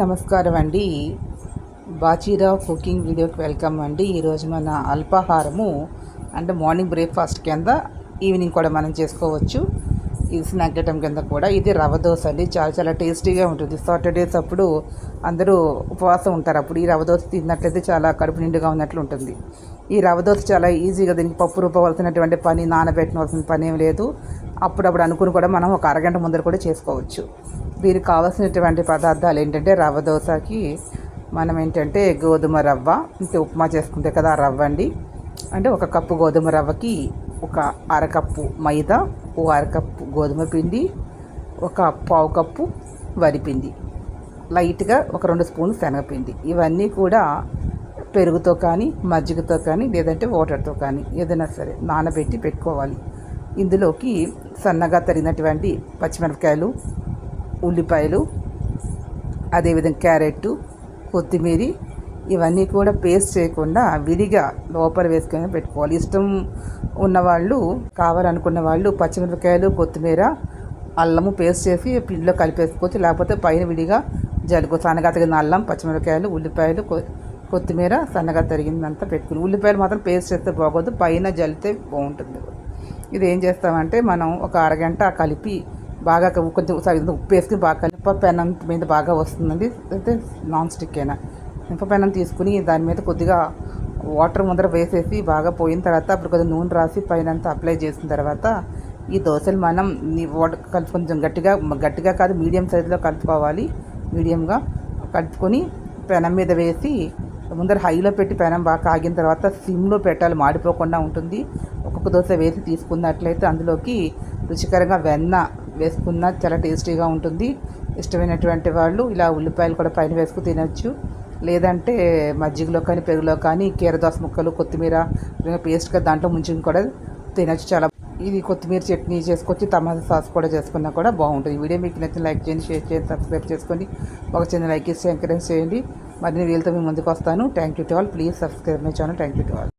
నమస్కారం అండి. బాచీరావు కుకింగ్ వీడియోకి వెల్కమ్ అండి. ఈరోజు మన అల్పాహారము అంటే మార్నింగ్ బ్రేక్ఫాస్ట్ కింద ఈవినింగ్ కూడా మనం చేసుకోవచ్చు. ఇది స్నాక్ ఐటమ్ కింద కూడా. ఇది రవ్వ దోశ అండి. చాలా చాలా టేస్టీగా ఉంటుంది. సాటర్డేస్ అప్పుడు అందరూ ఉపవాసం ఉంటారు. అప్పుడు ఈ రవ్వ దోశ తిన్నట్లయితే చాలా కడుపు నిండుగా ఉన్నట్లు ఉంటుంది. ఈ రవ్వ దోశ చాలా ఈజీగా, దీనికి పప్పు రూపవలసినటువంటి పని, నానబెట్టవలసిన పని ఏం లేదు. అప్పుడప్పుడు అనుకుని కూడా మనం ఒక అరగంట ముందర కూడా చేసుకోవచ్చు. దీనికి కావాల్సినటువంటి పదార్థాలు ఏంటంటే, రవ్వ దోశకి మనం ఏంటంటే గోధుమ రవ్వ, ఇంత ఉప్మా చేసుకుంటే కదా ఆ రవ్వ అండి. అంటే ఒక కప్పు గోధుమ రవ్వకి ఒక అరకప్పు మైదా, ఓ అరకప్పు గోధుమ పిండి, ఒక పావు కప్పు వరిపిండి, లైట్గా ఒక 2 స్పూన్లు శనగపిండి. ఇవన్నీ కూడా పెరుగుతో కానీ, మజ్జిగతో కానీ, లేదంటే వాటర్తో కానీ ఏదైనా సరే నానబెట్టి పెట్టుకోవాలి. ఇందులోకి సన్నగా తరిగినటువంటి పచ్చిమిరపకాయలు, ఉల్లిపాయలు, అదేవిధంగా క్యారెట్, కొత్తిమీర, ఇవన్నీ కూడా పేస్ట్ చేయకుండా విడిగా లోపల వేసుకొని పెట్టుకోవాలి. ఇష్టం ఉన్నవాళ్ళు, కావాలనుకున్న వాళ్ళు పచ్చిమిరపకాయలు, కొత్తిమీర, అల్లము పేస్ట్ చేసి పిండిలో కలిపేసుకోవచ్చు. లేకపోతే పైన విడిగా సన్నగా తగిన అల్లం, పచ్చిమిరపకాయలు, ఉల్లిపాయలు, కొత్తిమీర సన్నగా తరిగిందంతా పెట్టుకుని, ఉల్లిపాయలు మాత్రం పేస్ట్ చేస్తే బాగోదు, పైన జల్లితే బాగుంటుంది. ఇది ఏం చేస్తామంటే, మనం ఒక అరగంట కలిపి బాగా కొంచెం ఉప్పు వేసుకుని బాగా కలిపి పెనం మీద బాగా వస్తుందండి. అయితే నాన్ స్టిక్ అయినా ఇనుప పెనం తీసుకుని దాని మీద కొద్దిగా వాటర్ ముందర వేసేసి బాగా పోయిన తర్వాత అప్పుడు కొద్దిగా నూనె రాసి పైన అంతా అప్లై చేసిన తర్వాత ఈ దోశలు మనం వాటర్ కలిపి కొంచెం గట్టిగా కాదు, మీడియం సైజులో కలుపుకోవాలి. మీడియంగా కలుపుకొని పెనం మీద వేసి ముందర హైలో పెట్టి పెనం బాగా కాగిన తర్వాత సిమ్లో పెట్టాలి, మాడిపోకుండా ఉంటుంది. ఒక్కొక్క దోశ వేసి తీసుకున్నట్లయితే అందులోకి రుచికరంగా వెన్న వేసుకున్న చాలా టేస్టీగా ఉంటుంది. ఇష్టమైనటువంటి వాళ్ళు ఇలా ఉల్లిపాయలు కూడా పైన వేసుకుని తినచ్చు. లేదంటే మజ్జిగలో కానీ, పెరుగులో కానీ కీరదోస ముక్కలు, కొత్తిమీర పేస్ట్గా దాంట్లో ముంచుని కూడా తినచ్చు. చాలా ఇది కొత్తిమీర చట్నీ చేసుకోవచ్చు, టమాటా సాస్ కూడా చేసుకున్నా కూడా బాగుంటుంది. ఈ వీడియో మీకు నచ్చిన లైక్ చేయండి, షేర్ చేయండి, సబ్స్క్రైబ్ చేసుకోండి. ఒక చిన్న లైక్ ఇస్తే ఎంకరేజ్ చేయండి. మరిన్ని వీళ్ళతో మీ ముందుకు వస్తాను. Thank you to all. Please subscribe my channel. Thank you to all.